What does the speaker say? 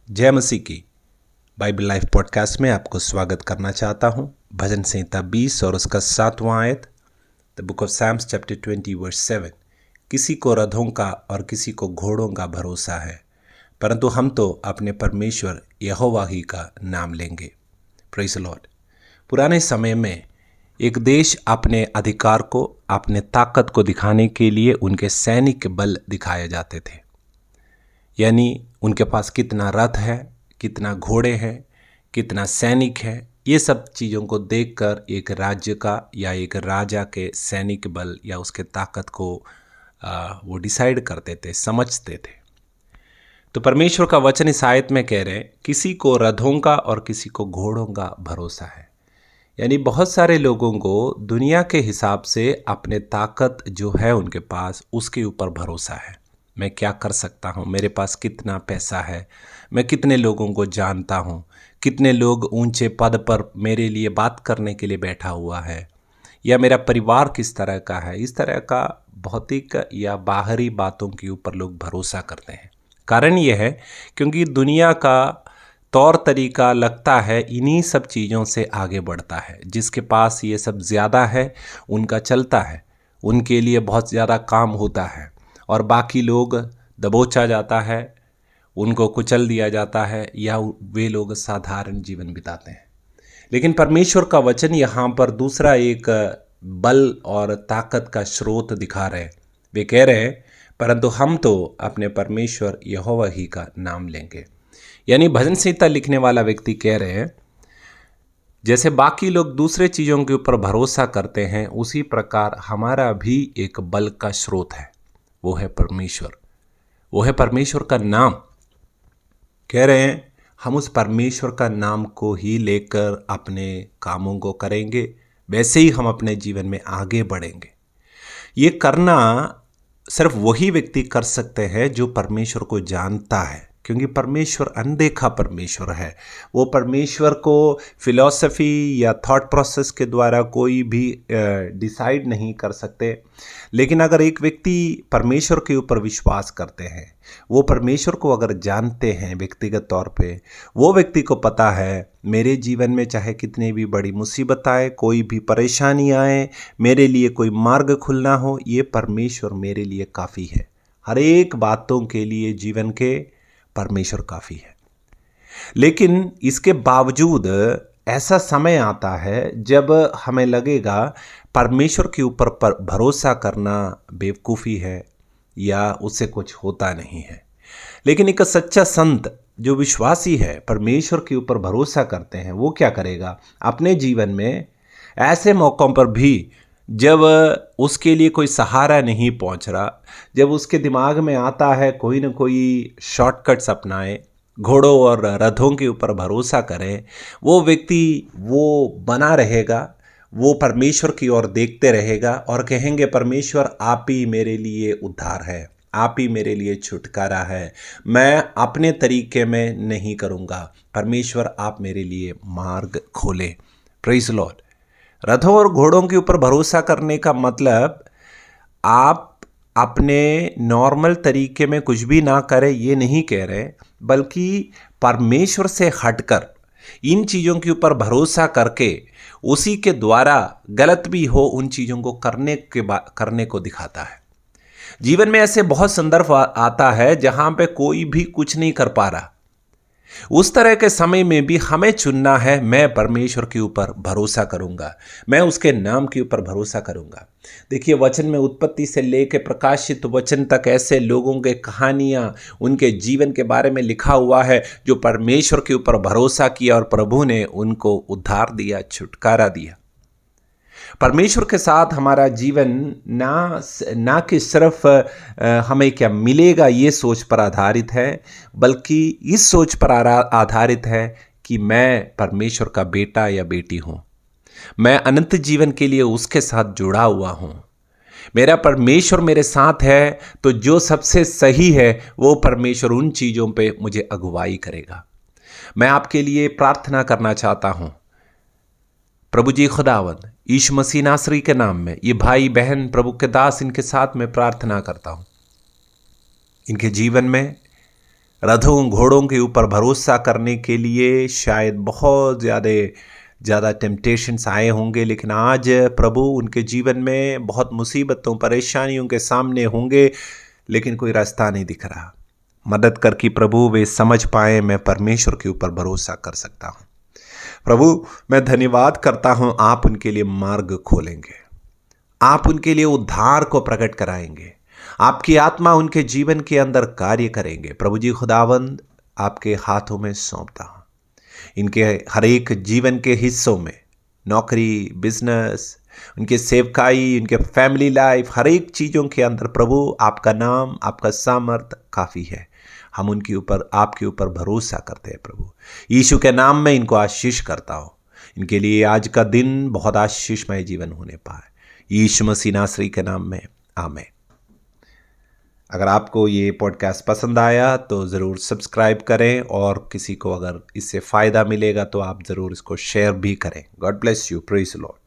जय मसीह की। Bible life podcast में आपको स्वागत करना चाहता हूँ। भजन संहिता 20 और उसका 7वां आयत, the book of psalms chapter 20 verse 7। किसी को रथों का और किसी को घोड़ों का भरोसा है, परंतु हम तो अपने परमेश्वर यहोवा ही का नाम लेंगे। Praise the Lord. पुराने समय में एक देश अपने अधिकार को, अपने ताकत को दिखाने के लिए उनके सैनिक बल दिखाए जाते थे। यानी उनके पास कितना रथ है, कितना घोड़े हैं, कितना सैनिक है, ये सब चीज़ों को देखकर एक राज्य का या एक राजा के सैनिक बल या उसके ताकत को वो डिसाइड करते थे, समझते थे। तो परमेश्वर का वचन इस आयत में कह रहे हैं, किसी को रथों का और किसी को घोड़ों का भरोसा है। यानी बहुत सारे लोगों को दुनिया के हिसाब से अपने ताकत जो है उनके पास, उसके ऊपर भरोसा है। मैं क्या कर सकता हूँ, मेरे पास कितना पैसा है, मैं कितने लोगों को जानता हूँ, कितने लोग ऊंचे पद पर मेरे लिए बात करने के लिए बैठा हुआ है, या मेरा परिवार किस तरह का है। इस तरह का भौतिक या बाहरी बातों के ऊपर लोग भरोसा करते हैं। कारण ये है क्योंकि दुनिया का तौर तरीका लगता है इन्हीं सब चीज़ों से आगे बढ़ता है। जिसके पास ये सब ज़्यादा है उनका चलता है, उनके लिए बहुत ज़्यादा काम होता है, और बाकी लोग दबोचा जाता है, उनको कुचल दिया जाता है, या वे लोग साधारण जीवन बिताते हैं। लेकिन परमेश्वर का वचन यहाँ पर दूसरा एक बल और ताकत का स्रोत दिखा रहे हैं। वे कह रहे हैं, परंतु हम तो अपने परमेश्वर यहोवा ही का नाम लेंगे। यानी भजन संहिता लिखने वाला व्यक्ति कह रहे हैं, जैसे बाकी लोग दूसरे चीज़ों के ऊपर भरोसा करते हैं, उसी प्रकार हमारा भी एक बल का स्रोत है, वो है परमेश्वर, वो है परमेश्वर का नाम। कह रहे हैं हम उस परमेश्वर का नाम को ही लेकर अपने कामों को करेंगे, वैसे ही हम अपने जीवन में आगे बढ़ेंगे। ये करना सिर्फ वही व्यक्ति कर सकते हैं जो परमेश्वर को जानता है, क्योंकि परमेश्वर अनदेखा परमेश्वर है। वो परमेश्वर को फिलॉसफी या थॉट प्रोसेस के द्वारा कोई भी डिसाइड नहीं कर सकते। लेकिन अगर एक व्यक्ति परमेश्वर के ऊपर विश्वास करते हैं, वो परमेश्वर को अगर जानते हैं व्यक्तिगत तौर पे, वो व्यक्ति को पता है मेरे जीवन में चाहे कितनी भी बड़ी मुसीबत आए, कोई भी परेशानी आए, मेरे लिए कोई मार्ग खुलना हो, ये परमेश्वर मेरे लिए काफ़ी है। हर एक बातों के लिए जीवन के परमेश्वर काफ़ी है। लेकिन इसके बावजूद ऐसा समय आता है जब हमें लगेगा परमेश्वर के ऊपर भरोसा करना बेवकूफ़ी है या उससे कुछ होता नहीं है। लेकिन एक सच्चा संत जो विश्वासी है, परमेश्वर के ऊपर भरोसा करते हैं, वो क्या करेगा? अपने जीवन में ऐसे मौक़ों पर भी जब उसके लिए कोई सहारा नहीं पहुंच रहा, जब उसके दिमाग में आता है कोई न कोई शॉर्टकट्स अपनाए, घोड़ों और रथों के ऊपर भरोसा करें, वो व्यक्ति वो बना रहेगा, वो परमेश्वर की ओर देखते रहेगा और कहेंगे परमेश्वर आप ही मेरे लिए उद्धार है, आप ही मेरे लिए छुटकारा है, मैं अपने तरीके में नहीं करूँगा, परमेश्वर आप मेरे लिए मार्ग खोले। Praise the Lord. रथों और घोड़ों के ऊपर भरोसा करने का मतलब आप अपने नॉर्मल तरीके में कुछ भी ना करें, ये नहीं कह रहे, बल्कि परमेश्वर से हटकर इन चीज़ों के ऊपर भरोसा करके उसी के द्वारा गलत भी हो उन चीज़ों को करने को दिखाता है। जीवन में ऐसे बहुत संदर्भ आता है जहाँ पे कोई भी कुछ नहीं कर पा रहा। उस तरह के समय में भी हमें चुनना है, मैं परमेश्वर के ऊपर भरोसा करूंगा, मैं उसके नाम के ऊपर भरोसा करूंगा। देखिए, वचन में उत्पत्ति से लेकर प्रकाशित वचन तक ऐसे लोगों के कहानियां, उनके जीवन के बारे में लिखा हुआ है जो परमेश्वर के ऊपर भरोसा किया और प्रभु ने उनको उद्धार दिया, छुटकारा दिया। परमेश्वर के साथ हमारा जीवन ना कि सिर्फ हमें क्या मिलेगा ये सोच पर आधारित है, बल्कि इस सोच पर आधारित है कि मैं परमेश्वर का बेटा या बेटी हूँ, मैं अनंत जीवन के लिए उसके साथ जुड़ा हुआ हूँ। मेरा परमेश्वर मेरे साथ है तो जो सबसे सही है वो परमेश्वर उन चीज़ों पे मुझे अगुवाई करेगा। मैं आपके लिए प्रार्थना करना चाहता हूँ। प्रभु जी खुदावंद यीशु मसीह नासरी के नाम में ये भाई बहन प्रभु के दास, इनके साथ मैं प्रार्थना करता हूँ, इनके जीवन में रथों घोड़ों के ऊपर भरोसा करने के लिए शायद बहुत ज़्यादा टेम्पटेशंस आए होंगे, लेकिन आज प्रभु उनके जीवन में बहुत मुसीबतों परेशानियों के सामने होंगे, लेकिन कोई रास्ता नहीं दिख रहा। मदद कर कि प्रभु वे समझ पाए मैं परमेश्वर के ऊपर भरोसा कर सकता हूँ। प्रभु मैं धन्यवाद करता हूँ, आप उनके लिए मार्ग खोलेंगे, आप उनके लिए उद्धार को प्रकट कराएंगे, आपकी आत्मा उनके जीवन के अंदर कार्य करेंगे। प्रभु जी खुदावंद आपके हाथों में सौंपता हूँ, इनके हर एक जीवन के हिस्सों में, नौकरी, बिजनेस, उनके सेवकाई, उनके फैमिली लाइफ, हर एक चीज़ों के अंदर प्रभु आपका नाम, आपका सामर्थ काफ़ी है। हम उनके ऊपर, आपके ऊपर भरोसा करते हैं प्रभु। यीशु के नाम में इनको आशीष करता हूँ, इनके लिए आज का दिन बहुत आशीषमय जीवन होने पाए, यीशु मसीह नासरी के नाम में, आमीन। अगर आपको ये पॉडकास्ट पसंद आया तो ज़रूर सब्सक्राइब करें, और किसी को अगर इससे फ़ायदा मिलेगा तो आप ज़रूर इसको शेयर भी करें। God bless you, praise the Lord.